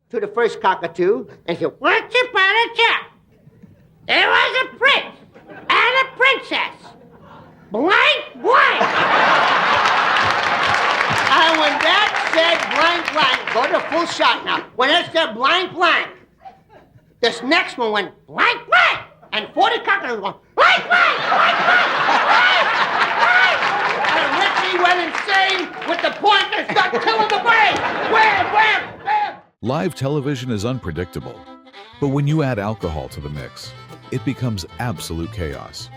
to the first cockatoo and said, once upon a time, there was a prince and a princess. Blank, blank. And when that said blank, blank, go to full shot now. When it said blank, blank, this next one went blank, blank. And 40 cockatoos went blank, blank, blank, blank, blank, blank. And Richie went insane with the point and started killing the bird. Wham, wham, wham. Live television is unpredictable, but when you add alcohol to the mix, it becomes absolute chaos.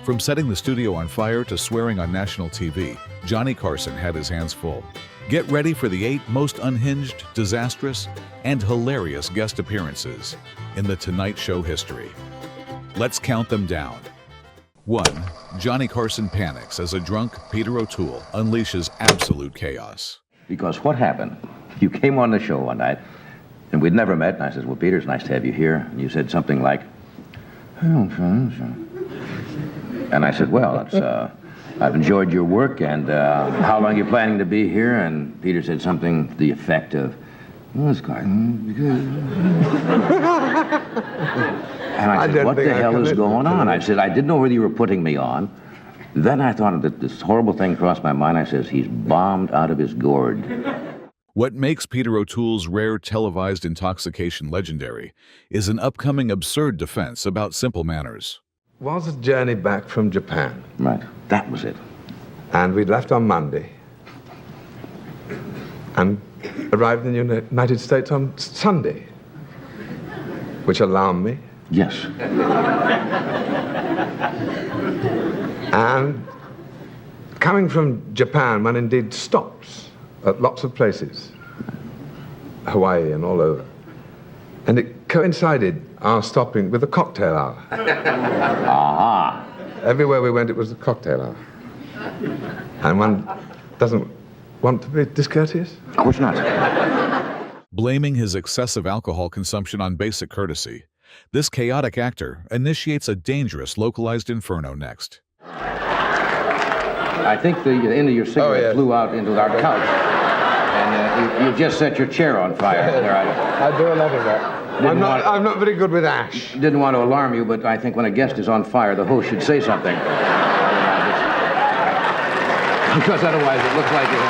From setting the studio on fire to swearing on national TV, Johnny Carson had his hands full. Get ready for the 8 most unhinged, disastrous, and hilarious guest appearances in The Tonight Show history. Let's count them down. 1. Johnny Carson panics as a drunk Peter O'Toole unleashes absolute chaos. Because what happened? You came on the show one night, and we'd never met, and I said, well, Peter, it's nice to have you here. And you said something like, and I said, well, it's, I've enjoyed your work, and how long are you planning to be here? And Peter said something to the effect of, well, it's quite good. And I said, what the hell is going on? I said, I didn't know whether you were putting me on. Then I thought that this horrible thing crossed my mind. I says, he's bombed out of his gourd. What makes Peter O'Toole's rare televised intoxication legendary is an upcoming absurd defense about simple manners. Was a journey back from Japan. Right, that was it. And we'd left on Monday and arrived in the United States on Sunday, which alarmed me. Yes. And coming from Japan, one indeed stops at lots of places, Hawaii and all over. And it coincided, our stopping, with the cocktail hour. Aha. Everywhere we went, it was the cocktail hour. And one doesn't want to be discourteous? Of course not. Blaming his excessive alcohol consumption on basic courtesy, this chaotic actor initiates a dangerous localized inferno next. I think the end of your cigarette flew out into our couch, and you just set your chair on fire. There, I do a lot of that. I'm not very good with ash. Didn't want to alarm you, but I think when a guest is on fire, the host should say something. Because otherwise it looks like it.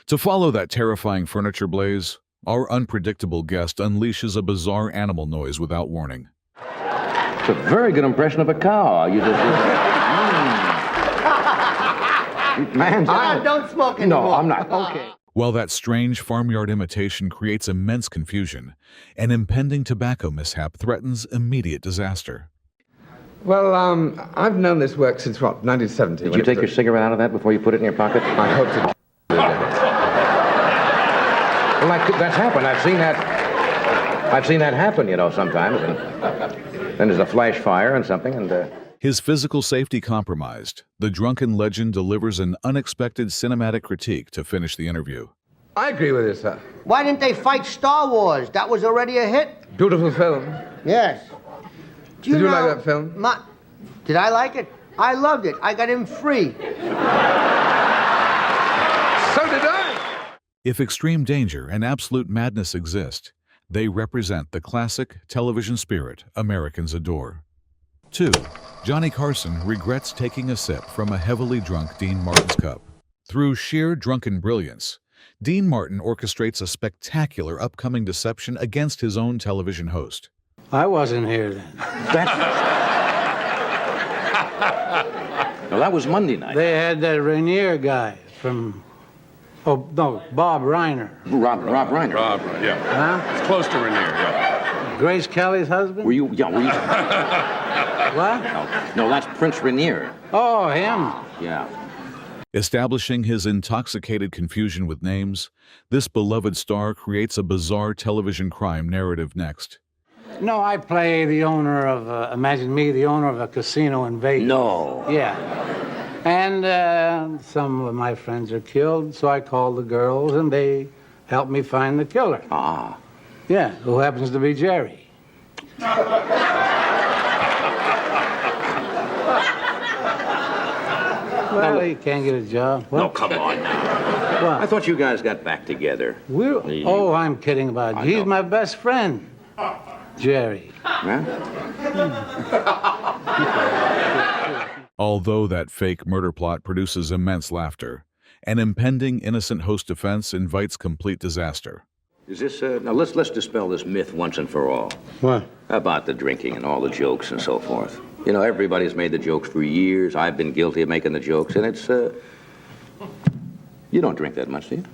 To follow that terrifying furniture blaze, our unpredictable guest unleashes a bizarre animal noise without warning. It's a very good impression of a cow. You just... Man, Don't smoke anymore. No, I'm not. Okay. While that strange farmyard imitation creates immense confusion, an impending tobacco mishap threatens immediate disaster. Well, I've known this work since, what, 1970? Did you take your cigarette out of that before you put it in your pocket? I hope to. Well, that's happened. I've seen that happen, you know, sometimes. And then there's a flash fire and something, and... His physical safety compromised, the drunken legend delivers an unexpected cinematic critique to finish the interview. I agree with you, sir. Why didn't they fight Star Wars? That was already a hit. Beautiful film. Yes. Did you like that film? Did I like it? I loved it. I got him free. So did I. If extreme danger and absolute madness exist, they represent the classic television spirit Americans adore. 2. Johnny Carson regrets taking a sip from a heavily drunk Dean Martin's cup. Through sheer drunken brilliance, Dean Martin orchestrates a spectacular upcoming deception against his own television host. I wasn't here then. Well, that was Monday night. They had that Rainier guy from, Bob Reiner. Rob Reiner. Rob, yeah. Huh? It's close to Rainier, yeah. Grace Kelly's husband? Were you? What? No, that's Prince Rainier. Oh, him. Yeah. Establishing his intoxicated confusion with names, this beloved star creates a bizarre television crime narrative next. No, I play the owner of, imagine me, the owner of a casino in Vegas. No. Yeah. And some of my friends are killed, so I called the girls, and they helped me find the killer. Ah. Yeah, who happens to be Jerry. Well, he can't get a job. What? No, come on now. What? I thought you guys got back together. Oh, I'm kidding about you. He's my best friend, Jerry. Huh? Although that fake murder plot produces immense laughter, an impending innocent host defense invites complete disaster. Is this, now let's dispel this myth once and for all. What? About the drinking and all the jokes and so forth. You know, everybody's made the jokes for years. I've been guilty of making the jokes, and it's, you don't drink that much, do you?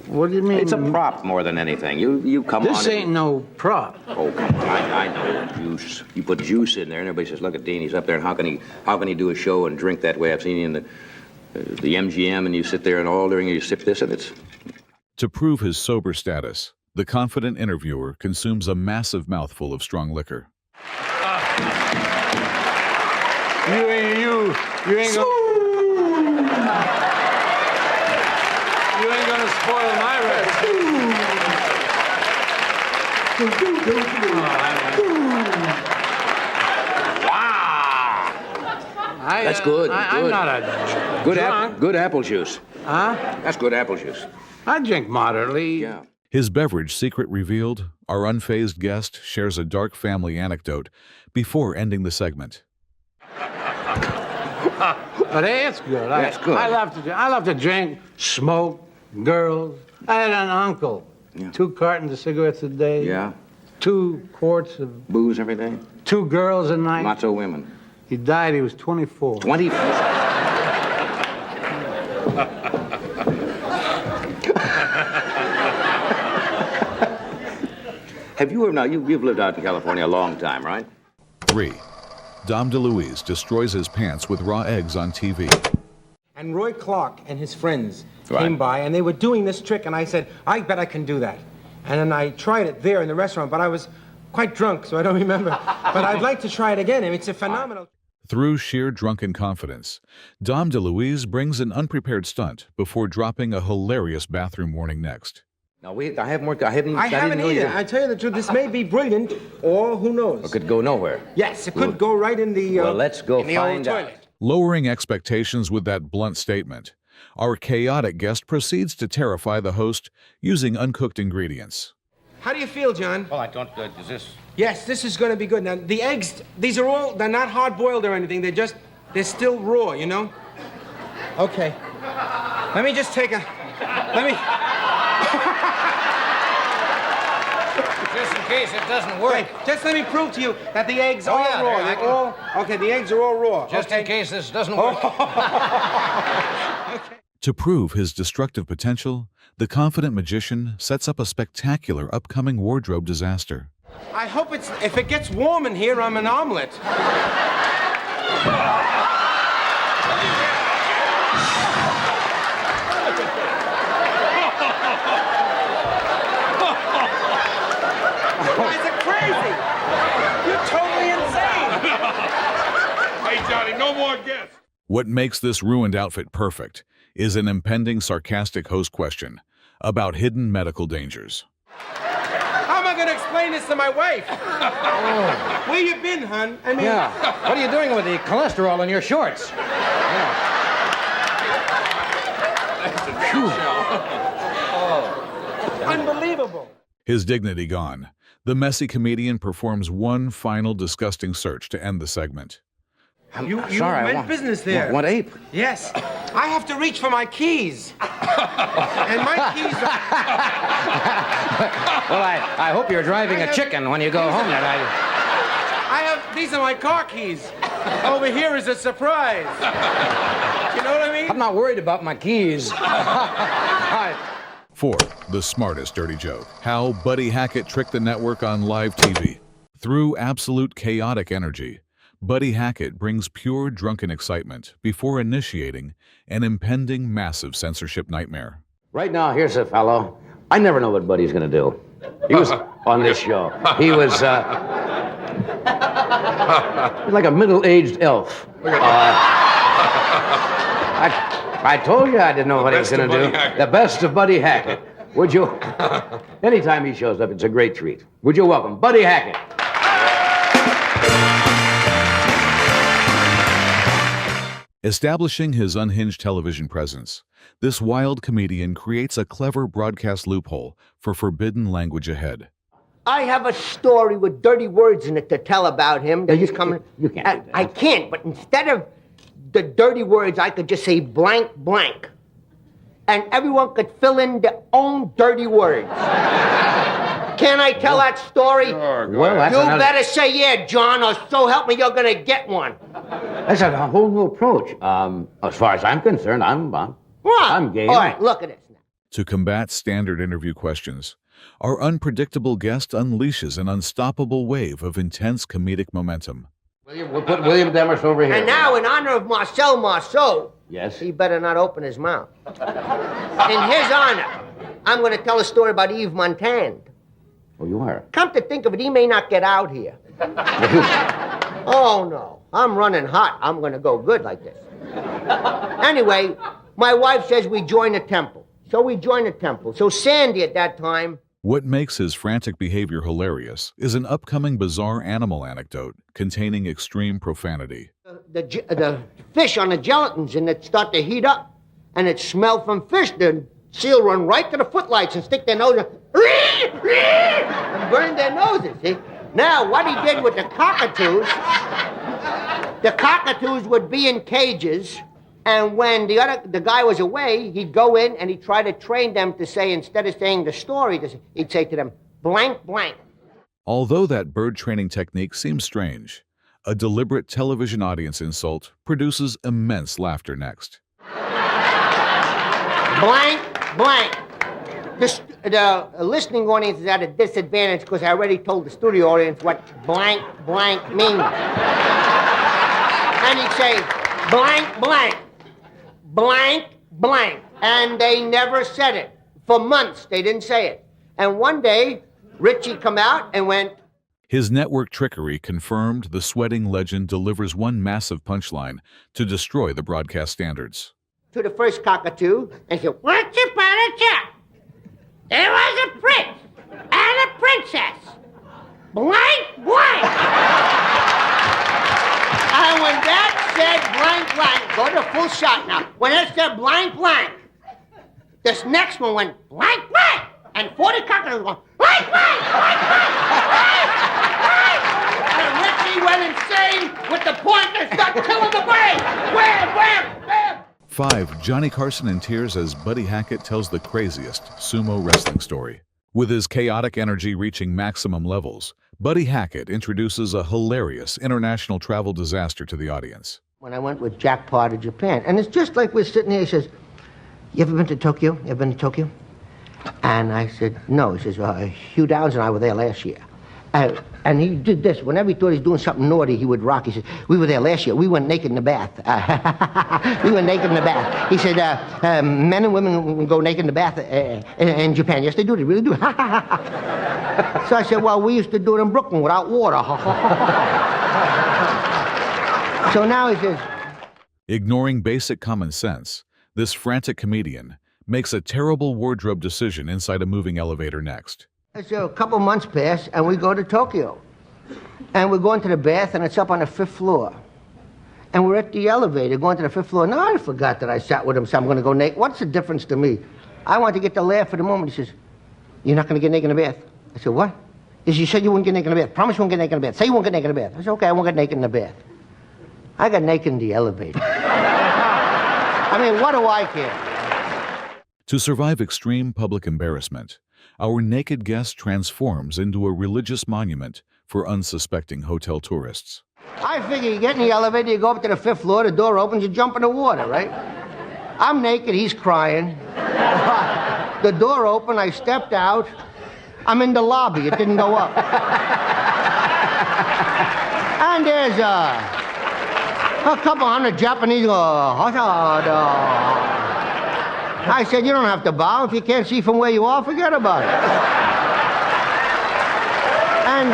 What do you mean? It's a prop more than anything. You come on. This ain't no prop. Oh, come on. I know. Juice. You put juice in there, and everybody says, look at Dean, he's up there, and how can he do a show and drink that way? I've seen you in the MGM, and you sit there and all during you sip this, and it's... To prove his sober status, the confident interviewer consumes a massive mouthful of strong liquor. You ain't gonna spoil my recipe. That's good. I'm not a drunk. Good apple juice. Huh? That's good apple juice. I drink moderately. Yeah. His beverage secret revealed, our unfazed guest shares a dark family anecdote before ending the segment. But hey, it's good. That's good. I love to drink, smoke, girls. I had an uncle. Yeah. 2 cartons of cigarettes a day. Yeah. 2 quarts of... Booze every day. 2 girls a night. Lots of women. He died, he was 24. 24. Have you ever, now, you've lived out in California a long time, right? 3. Dom DeLuise destroys his pants with raw eggs on TV. And Roy Clark and his friends Right. came by, and they were doing this trick, and I said, I bet I can do that. And then I tried it there in the restaurant, but I was quite drunk, so I don't remember. But I'd like to try it again. I mean, it's a phenomenal... Through sheer drunken confidence, Dom DeLuise brings an unprepared stunt before dropping a hilarious bathroom warning next. No, I haven't worked. I haven't know either. you- I tell you the truth, this may be brilliant, or who knows? It could go nowhere. Yes, it could go right in the... Well, let's go in the old find out. toilet. Lowering expectations with that blunt statement, our chaotic guest proceeds to terrify the host using uncooked ingredients. How do you feel, John? Well, I don't, is this... Yes, this is going to be good. Now, the eggs, these are all, they're not hard-boiled or anything. They're still raw, you know? Okay. Let me just take a... Let me... Just in case it doesn't work. Wait, just let me prove to you that the eggs Oh, are yeah, raw. yeah, I They're all... Okay, the eggs are all raw. Just okay. in case this doesn't work. To prove his destructive potential, the confident magician sets up a spectacular upcoming wardrobe disaster. I hope if it gets warm in here, I'm an omelet. Is it crazy? You're totally insane. Hey, Johnny, no more guests. What makes this ruined outfit perfect is an impending sarcastic host question about hidden medical dangers. How am I going to explain this to my wife? Where you been, hon? I mean... Yeah. What are you doing with the cholesterol in your shorts? Unbelievable. His dignity gone, the messy comedian performs one final disgusting search to end the segment. You Sorry, I meant want- business there. What ape? Yes. I have to reach for my keys. And my keys are... Well, I hope you're driving a chicken when you go home tonight. These are my car keys. Over here is a surprise. You know what I mean? I'm not worried about my keys. 4. The smartest dirty joke. How Buddy Hackett tricked the network on live TV. Through absolute chaotic energy, Buddy Hackett brings pure drunken excitement before initiating an impending massive censorship nightmare. Right now, here's a fellow. I never know what Buddy's going to do. He was on this show. He was like a middle-aged elf. I told you I didn't know what he was going to do. The best of Buddy Hackett. Would you? Anytime he shows up, it's a great treat. Would you welcome Buddy Hackett? Establishing his unhinged television presence, this wild comedian creates a clever broadcast loophole for forbidden language ahead. I have a story with dirty words in it to tell about him. That he's coming. You can't do that. I can't, but instead of the dirty words, I could just say blank, blank. And everyone could fill in their own dirty words. Can I tell that story? Sure, go Well, ahead. that's You another- better say yeah, John, or so help me, you're gonna get one. That's a whole new approach. As far as I'm concerned, I'm game. All right, look at this now. To combat standard interview questions, our unpredictable guest unleashes an unstoppable wave of intense comedic momentum. We'll put William Demers over here. And now, in honor of Marcel Marceau, Yes? he better not open his mouth. In his honor, I'm gonna tell a story about Yves Montand. Oh, you are? Come to think of it, he may not get out here. Oh, no. I'm running hot. I'm going to go good like this. Anyway, my wife says we join a temple. So we join a temple. So Sandy at that time... What makes his frantic behavior hilarious is an upcoming bizarre animal anecdote containing extreme profanity. The fish on the gelatins and it start to heat up. And it smell from fish. The seal run right to the footlights and stick their nose and burn their noses, see? Now, what he did with the cockatoos would be in cages, and when the guy was away, he'd go in and he'd try to train them to say, instead of saying the story, he'd say to them, blank, blank. Although that bird training technique seems strange, a deliberate television audience insult produces immense laughter next. Blank, blank. The listening audience is at a disadvantage because I already told the studio audience what blank, blank means. And he'd say, blank, blank, blank, blank. And they never said it. For months, they didn't say it. And one day, Richie come out and went... His network trickery confirmed the sweating legend delivers one massive punchline to destroy the broadcast standards. To the first cockatoo and said, once upon a time, there was a prince and a princess. Blank, blank. And when that said blank, blank, go to full shot now. When it said blank, blank, this next one went blank, blank. And 40 cockatoos went blank, blank, blank, blank, blank, blank. And Richie went insane with the point and started killing the bird. Wham, wham, wham. 5. Johnny Carson in tears as Buddy Hackett tells the craziest sumo wrestling story. With his chaotic energy reaching maximum levels, Buddy Hackett introduces a hilarious international travel disaster to the audience. When I went with Jack Parr to Japan, and it's just like we're sitting here, he says, you ever been to Tokyo? You ever been to Tokyo? And I said, no. He says, Hugh Downs and I were there last year. And he did this. Whenever he thought he was doing something naughty, he would rock. He said, we were there last year. We went naked in the bath. We went naked in the bath. He said, men and women go naked in the bath in Japan. Yes, they do. They really do. So I said, well, we used to do it in Brooklyn without water. So now he says... Ignoring basic common sense, this frantic comedian makes a terrible wardrobe decision inside a moving elevator next. So a couple months pass, and we go to Tokyo. And we're going to the bath, and it's up on the 5th floor. And we're at the elevator going to the 5th floor. Now, I forgot that I sat with him, so I'm going to go naked. What's the difference to me? I want to get the laugh for the moment. He says, you're not going to get naked in the bath? I said, what? He said, you said you wouldn't get naked in the bath. Promise you won't get naked in the bath. Say you won't get naked in the bath. I said, okay, I won't get naked in the bath. I got naked in the elevator. I mean, what do I care? To survive extreme public embarrassment, our naked guest transforms into a religious monument for unsuspecting hotel tourists. I figure you get in the elevator, you go up to the 5th floor, the door opens, you jump in the water, right? I'm naked, he's crying. The door opened, I stepped out. I'm in the lobby, it didn't go up. And there's a couple hundred Japanese go, I said, you don't have to bow. If you can't see from where you are, forget about it. And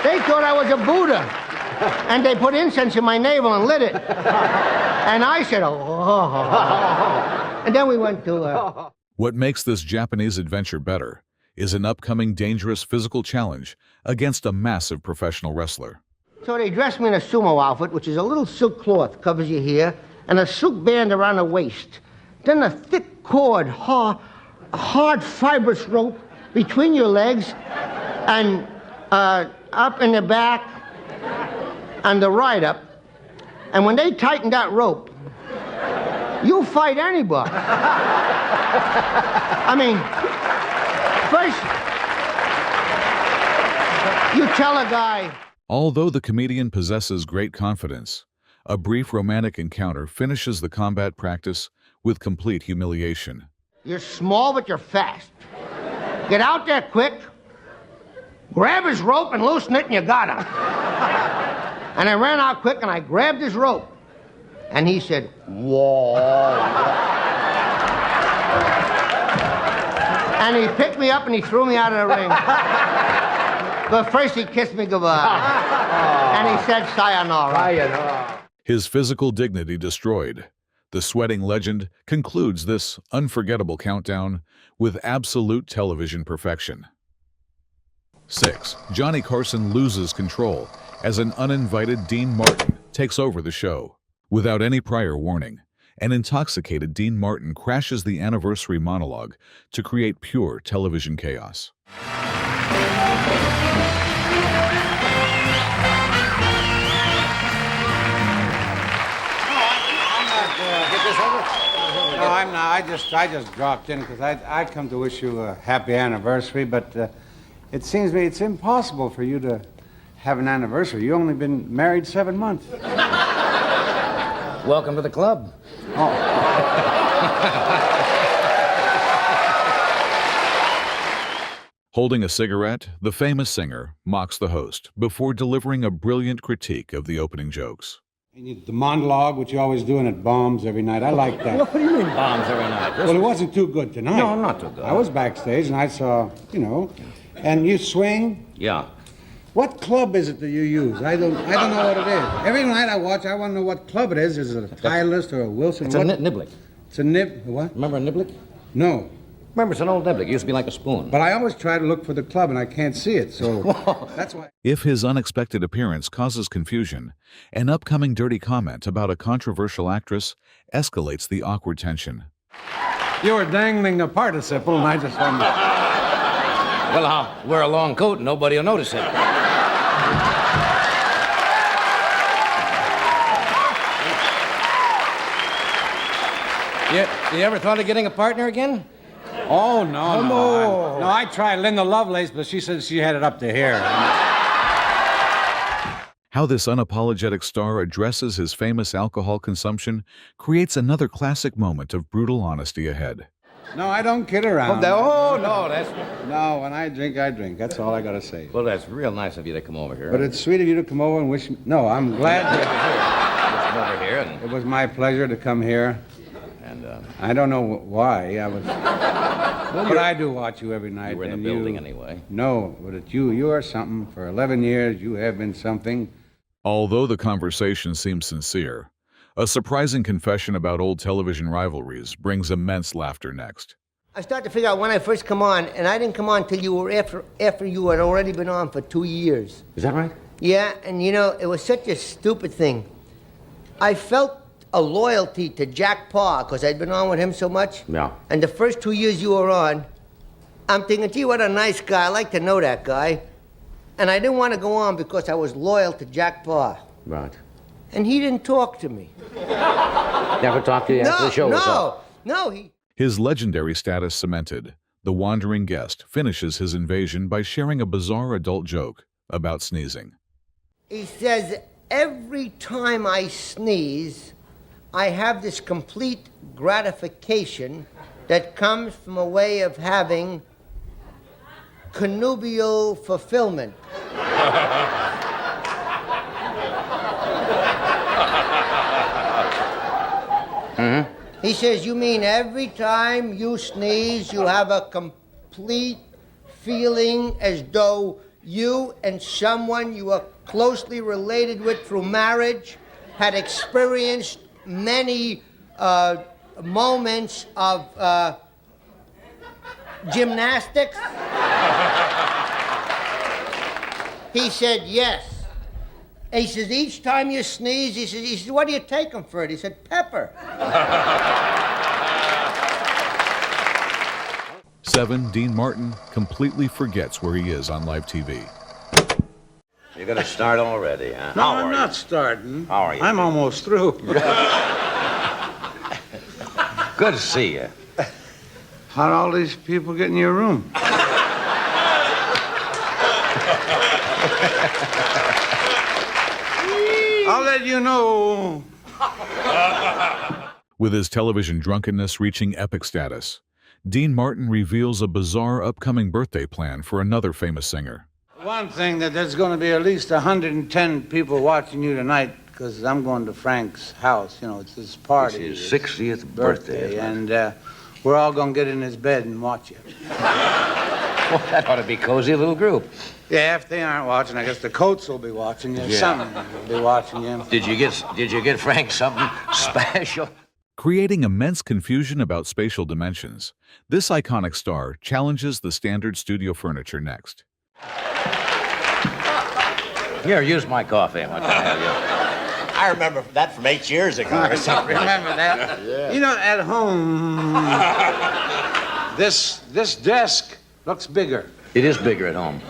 they thought I was a Buddha. And they put incense in my navel and lit it. And I said, oh. And then we went to... What makes this Japanese adventure better is an upcoming dangerous physical challenge against a massive professional wrestler. So they dressed me in a sumo outfit, which is a little silk cloth, covers your hair, and a silk band around the waist. Then a thick cord, hard fibrous rope between your legs and up in the back and the right up. And when they tighten that rope, you'll fight anybody. I mean, first, you tell a guy. Although the comedian possesses great confidence, a brief romantic encounter finishes the combat practice with complete humiliation. You're small, but you're fast. Get out there quick, grab his rope and loosen it, and you got him. And I ran out quick, and I grabbed his rope. And he said, whoa. And he picked me up and he threw me out of the ring. But first he kissed me goodbye. And he said sayonara. His physical dignity destroyed, the sweating legend concludes this unforgettable countdown with absolute television perfection. 6. Johnny Carson loses control as an uninvited Dean Martin takes over the show. Without any prior warning, an intoxicated Dean Martin crashes the anniversary monologue to create pure television chaos. No, I'm not. I just dropped in because I come to wish you a happy anniversary, but it seems to me it's impossible for you to have an anniversary. You've only been married 7 months. Welcome to the club. Holding a cigarette, the famous singer mocks the host before delivering a brilliant critique of the opening jokes. The monologue, which you always do, and it bombs every night. I like that. What do you mean bombs every night? Well, it wasn't too good tonight. No, not too good. I was backstage, and I saw, and you swing. Yeah. What club is it that you use? I don't know what it is. Every night I watch, I want to know what club it is. Is it a Titleist or a Wilson? It's a niblick. It's a what? Remember a niblick? No. Remember, it's an old niblick. It used to be like a spoon. But I always try to look for the club, and I can't see it, so that's why. If his unexpected appearance causes confusion, an upcoming dirty comment about a controversial actress escalates the awkward tension. You were dangling a participle, and I just wanted to... Well, I'll wear a long coat and nobody will notice it. You ever thought of getting a partner again? Oh, no. I tried Linda Lovelace, but she said she had it up to here. How this unapologetic star addresses his famous alcohol consumption creates another classic moment of brutal honesty ahead. No, I don't kid around. No, No, when I drink, I drink. That's all I got to say. Well, that's real nice of you to come over here. But it's sweet of you to come over and wish me... No, I'm glad to... Just come over here and... It was my pleasure to come here. And, I don't know why. I was... But I do watch you every night. You were in the building anyway. No, but you are something. For 11 years, you have been something. Although the conversation seems sincere, a surprising confession about old television rivalries brings immense laughter next. I start to figure out when I first come on, and I didn't come on till you were after you had already been on for 2 years. Is that right? Yeah, and it was such a stupid thing. I felt a loyalty to Jack Parr because I'd been on with him so much. Yeah. And the first 2 years you were on, I'm thinking, gee, what a nice guy. I like to know that guy. And I didn't want to go on because I was loyal to Jack Parr. Right. And he didn't talk to me. Never talked to you after the show was up? No. His legendary status cemented, the wandering guest finishes his invasion by sharing a bizarre adult joke about sneezing. He says, every time I sneeze, I have this complete gratification that comes from a way of having connubial fulfillment. Mm-hmm. He says, you mean every time you sneeze, you have a complete feeling as though you and someone you are closely related with through marriage had experienced many moments of gymnastics? He said, yes. He says, each time you sneeze, he says, what do you take him for it? He said, pepper. 7. Dean Martin completely forgets where he is on live TV. You're going to start already, huh? No, I'm not starting. How are you? I'm almost through. Good to see you. How'd all these people get in your room? I'll let you know. With his television drunkenness reaching epic status, Dean Martin reveals a bizarre upcoming birthday plan for another famous singer. One thing, that there's going to be at least 110 people watching you tonight, because I'm going to Frank's house. You know, it's his party. It's his 60th birthday. And we're all going to get in his bed and watch you. Well, that ought to be cozy, a little group. Yeah, if they aren't watching, I guess the Coats will be watching you. Yeah. Someone will be watching you. Did you get Frank something special? Creating immense confusion about spatial dimensions, this iconic star challenges the standard studio furniture next. Here, use my coffee. What the hell, you? I remember that from 8 years ago or something. Remember that? Yeah. You know, at home, this desk looks bigger. It is bigger at home.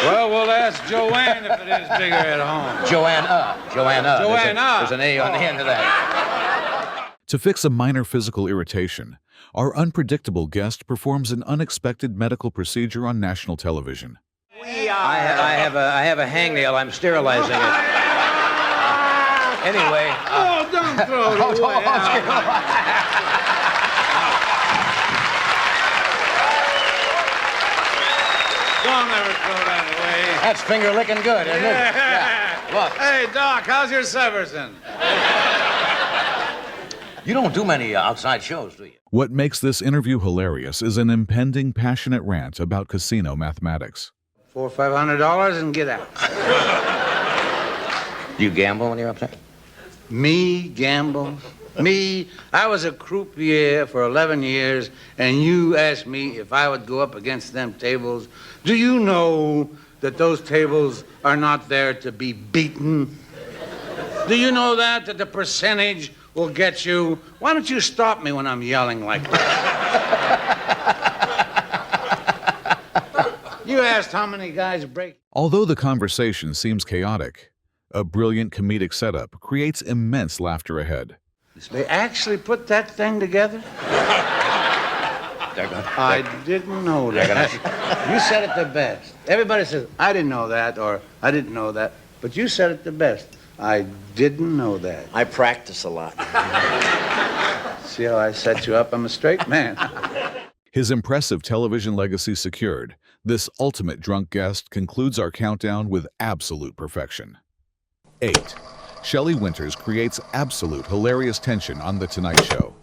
Well, we'll ask Joanne if it is bigger at home. Joanna. Joanna. There's an A on the end of that. To fix a minor physical irritation, our unpredictable guest performs an unexpected medical procedure on national television. I have a hangnail. I'm sterilizing it. Anyway. Oh, don't throw it away. Don't ever throw that away. That's finger licking good, isn't it? Yeah. Look. Hey, Doc, how's your Severson? You don't do many outside shows, do you? What makes this interview hilarious is an impending passionate rant about casino mathematics. $400 or $500 and get out. Do you gamble when you're up there? Me gamble? Me? I was a croupier for 11 years, and you asked me if I would go up against them tables. Do you know that those tables are not there to be beaten? Do you know that the percentage will get you? Why don't you stop me when I'm yelling like that? You asked how many guys break. Although the conversation seems chaotic, a brilliant comedic setup creates immense laughter ahead. They actually put that thing together? I didn't know that. You said it the best. Everybody says, I didn't know that, or I didn't know that. But you said it the best. I didn't know that. I practice a lot. See how I set you up? I'm a straight man. His impressive television legacy secured, this ultimate drunk guest concludes our countdown with absolute perfection. 8. Shelley Winters creates absolute hilarious tension on The Tonight Show.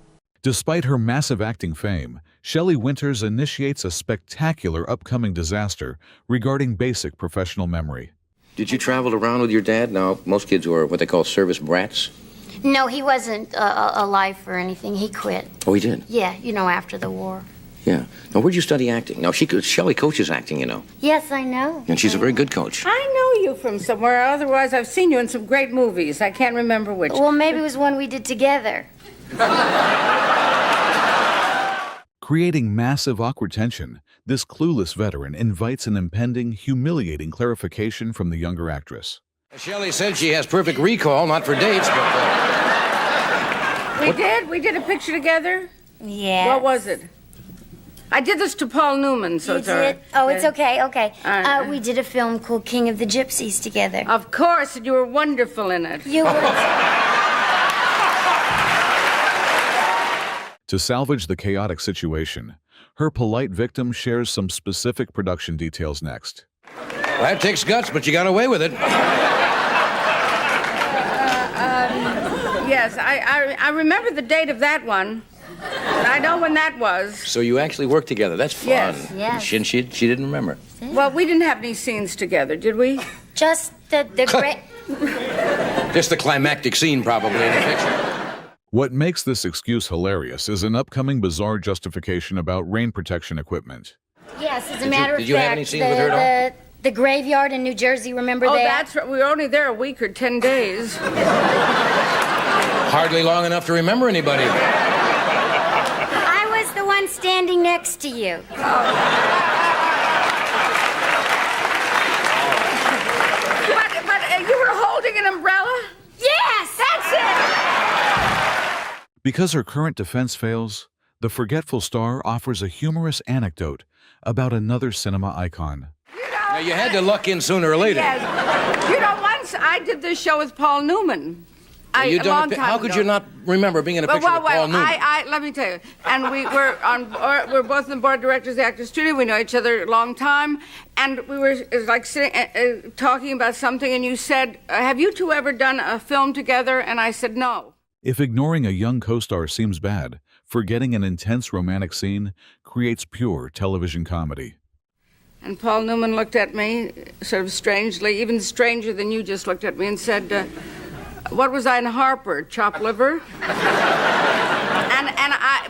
Despite her massive acting fame, Shelley Winters initiates a spectacular upcoming disaster regarding basic professional memory. Did you travel around with your dad? Now, most kids were what they call service brats. No, he wasn't a life or anything. He quit. Oh, he did? Yeah, after the war. Yeah. Now, where'd you study acting? Now, Shelley coaches acting, Yes, I know. And she's a very good coach. I know you from somewhere. Otherwise, I've seen you in some great movies. I can't remember which. Well, maybe it was one we did together. Creating massive awkward tension, this clueless veteran invites an impending, humiliating clarification from the younger actress. Shelley said she has perfect recall, not for dates, but... We did a picture together? Yeah. What was it? I did this to Paul Newman, so You it's all right. did? Oh, it's okay. We right. did a film called King of the Gypsies together. Of course, and you were wonderful in it. You were... To salvage the chaotic situation, her polite victim shares some specific production details next. Well, that takes guts, but you got away with it. Yes, I remember the date of that one. I know when that was. So you actually worked together. That's fun. Yes. She didn't remember. Well, we didn't have any scenes together, did we? Just the great... Just the climactic scene, probably, in the picture. What makes this excuse hilarious is an upcoming bizarre justification about rain protection equipment. Yes, as a matter of fact... Did you have any scenes with her at all? The graveyard in New Jersey, remember Oh, that? that's right. We were only there a week or 10 days. Hardly long enough to remember anybody. I was the one standing next to you. But you were holding an umbrella? Yes! That's it! Because her current defense fails, the forgetful star offers a humorous anecdote about another cinema icon. Now, you had to luck in sooner or later. Yes. Once I did this show with Paul Newman. You a long done time how could ago. you not remember being in a picture with Paul Newman? Let me tell you. And we're both in the board of directors of the Actors Studio. We know each other a long time. And we were like sitting, talking about something, and you said, have you two ever done a film together? And I said, no. If ignoring a young co-star seems bad, forgetting an intense romantic scene creates pure television comedy. And Paul Newman looked at me sort of strangely, even stranger than you just looked at me, and said, what was I in Harper? Chopped liver?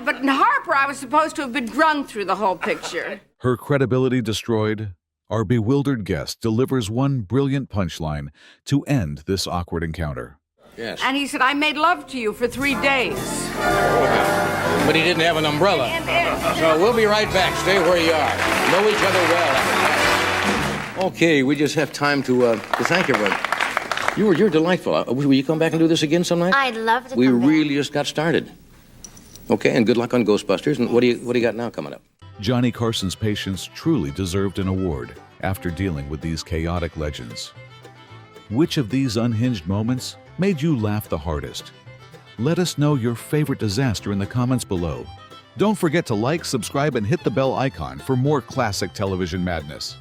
But in Harper, I was supposed to have been drunk through the whole picture. Her credibility destroyed, our bewildered guest delivers one brilliant punchline to end this awkward encounter. Yes. And he said, I made love to you for 3 days. But he didn't have an umbrella. So we'll be right back. Stay where you are. Know each other well. Okay, we just have time to thank everyone. You're delightful. Will you come back and do this again some night? I'd love to We come back. really just got started. Okay, and good luck on Ghostbusters. And what do you got now coming up? Johnny Carson's patience truly deserved an award after dealing with these chaotic legends. Which of these unhinged moments made you laugh the hardest? Let us know your favorite disaster in the comments below. Don't forget to like, subscribe, and hit the bell icon for more classic television madness.